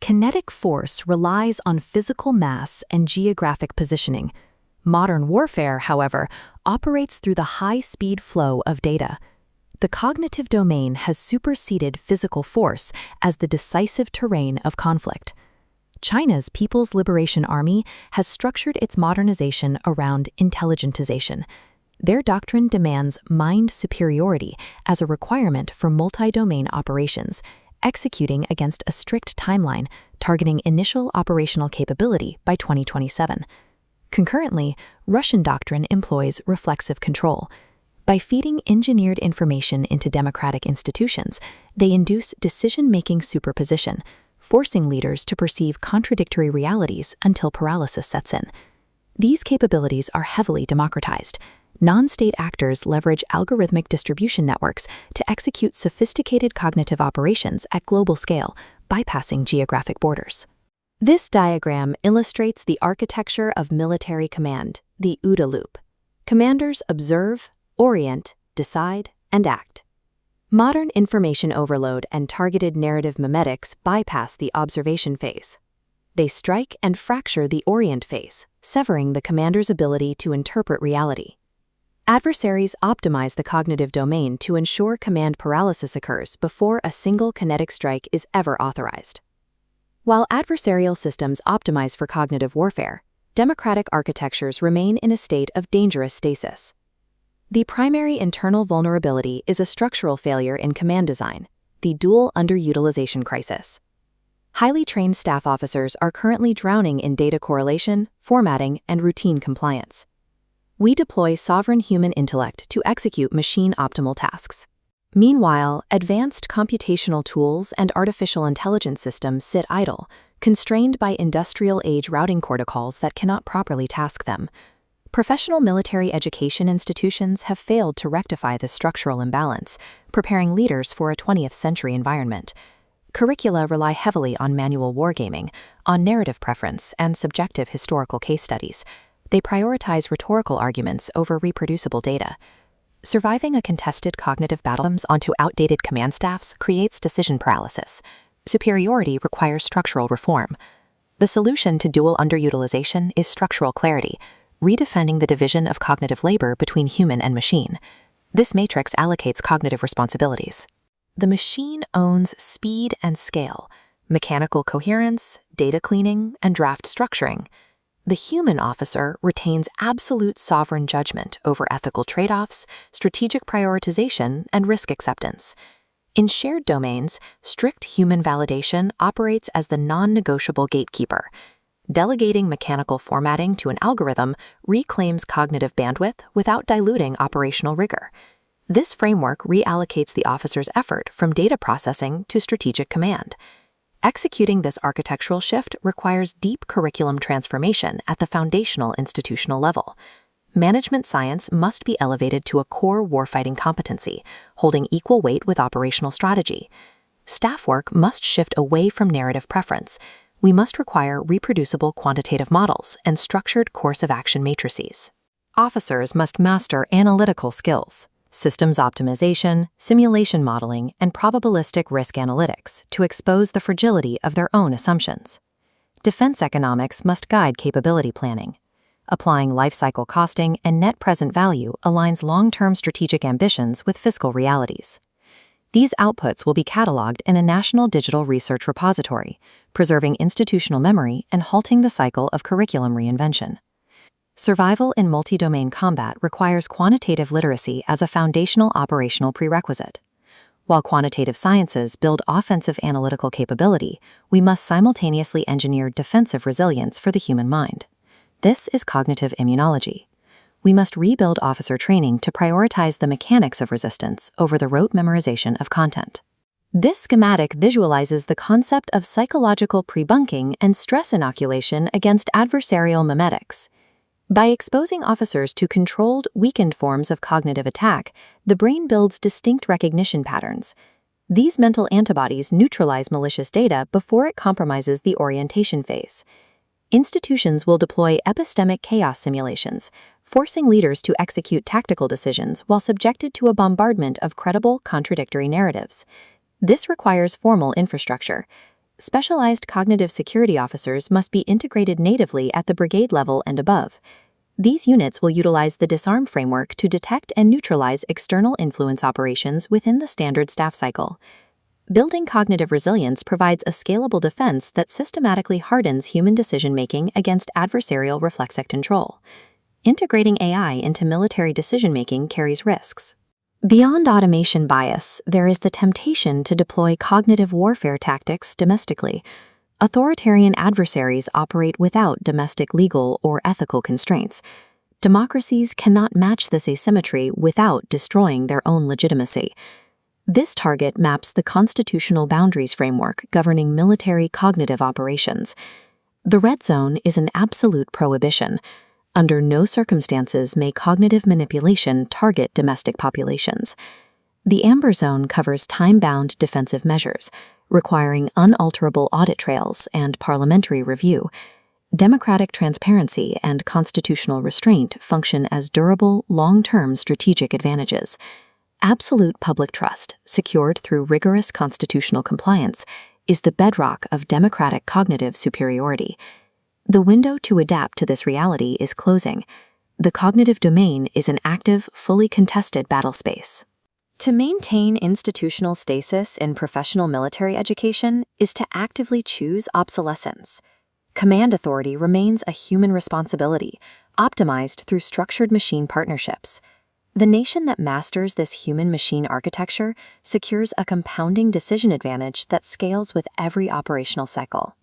Kinetic force relies on physical mass and geographic positioning. Modern warfare, however, operates through the high-speed flow of data. The cognitive domain has superseded physical force as the decisive terrain of conflict. China's People's Liberation Army has structured its modernization around intelligentization. Their doctrine demands mind superiority as a requirement for multi-domain operations, executing against a strict timeline targeting initial operational capability by 2027. Concurrently, Russian doctrine employs reflexive control. By feeding engineered information into democratic institutions, they induce decision-making superposition, forcing leaders to perceive contradictory realities until paralysis sets in. These capabilities are heavily democratized. Non-state actors leverage algorithmic distribution networks to execute sophisticated cognitive operations at global scale, bypassing geographic borders. This diagram illustrates the architecture of military command, the OODA loop. Commanders observe, orient, decide, and act. Modern information overload and targeted narrative memetics bypass the observation phase. They strike and fracture the orient phase, severing the commander's ability to interpret reality. Adversaries optimize the cognitive domain to ensure command paralysis occurs before a single kinetic strike is ever authorized. While adversarial systems optimize for cognitive warfare, democratic architectures remain in a state of dangerous stasis. The primary internal vulnerability is a structural failure in command design, the dual underutilization crisis. Highly trained staff officers are currently drowning in data correlation, formatting, and routine compliance. We deploy sovereign human intellect to execute machine-optimal tasks. Meanwhile, advanced computational tools and artificial intelligence systems sit idle, constrained by industrial-age routing protocols that cannot properly task them. Professional military education institutions have failed to rectify this structural imbalance, preparing leaders for a 20th-century environment. Curricula rely heavily on manual wargaming, on narrative preference, and subjective historical case studies. They prioritize rhetorical arguments over reproducible data. Surviving a contested cognitive battle onto outdated command staffs creates decision paralysis. Superiority requires structural reform. The solution to dual underutilization is structural clarity, redefining the division of cognitive labor between human and machine. This matrix allocates cognitive responsibilities. The machine owns speed and scale, mechanical coherence, data cleaning, and draft structuring. The human officer retains absolute sovereign judgment over ethical trade-offs, strategic prioritization, and risk acceptance. In shared domains, strict human validation operates as the non-negotiable gatekeeper. Delegating mechanical formatting to an algorithm reclaims cognitive bandwidth without diluting operational rigor. This framework reallocates the officer's effort from data processing to strategic command. Executing this architectural shift requires deep curriculum transformation at the foundational institutional level. Management science must be elevated to a core warfighting competency, holding equal weight with operational strategy. Staff work must shift away from narrative preference. We must require reproducible quantitative models and structured course of action matrices. Officers must master analytical skills, systems optimization, simulation modeling, and probabilistic risk analytics to expose the fragility of their own assumptions. Defense economics must guide capability planning. Applying life cycle costing and net present value aligns long-term strategic ambitions with fiscal realities. These outputs will be cataloged in a national digital research repository, preserving institutional memory and halting the cycle of curriculum reinvention. Survival in multi-domain combat requires quantitative literacy as a foundational operational prerequisite. While quantitative sciences build offensive analytical capability, we must simultaneously engineer defensive resilience for the human mind. This is cognitive immunology. We must rebuild officer training to prioritize the mechanics of resistance over the rote memorization of content. This schematic visualizes the concept of psychological pre-bunking and stress inoculation against adversarial memetics. By exposing officers to controlled, weakened forms of cognitive attack, the brain builds distinct recognition patterns. These mental antibodies neutralize malicious data before it compromises the orientation phase. Institutions will deploy epistemic chaos simulations, forcing leaders to execute tactical decisions while subjected to a bombardment of credible, contradictory narratives. This requires formal infrastructure. Specialized cognitive security officers must be integrated natively at the brigade level and above. These units will utilize the disarm framework to detect and neutralize external influence operations within the standard staff cycle. Building cognitive resilience provides a scalable defense that systematically hardens human decision-making against adversarial reflexive control. Integrating AI into military decision-making carries risks. Beyond automation bias, there is the temptation to deploy cognitive warfare tactics domestically. Authoritarian adversaries operate without domestic legal or ethical constraints. Democracies cannot match this asymmetry without destroying their own legitimacy. This target maps the constitutional boundaries framework governing military cognitive operations. The red zone is an absolute prohibition. Under no circumstances may cognitive manipulation target domestic populations. The amber zone covers time-bound defensive measures, requiring unalterable audit trails and parliamentary review. Democratic transparency and constitutional restraint function as durable, long-term strategic advantages. Absolute public trust, secured through rigorous constitutional compliance, is the bedrock of democratic cognitive superiority. The window to adapt to this reality is closing. The cognitive domain is an active, fully contested battle space. To maintain institutional stasis in professional military education is to actively choose obsolescence. Command authority remains a human responsibility, optimized through structured machine partnerships. The nation that masters this human-machine architecture secures a compounding decision advantage that scales with every operational cycle.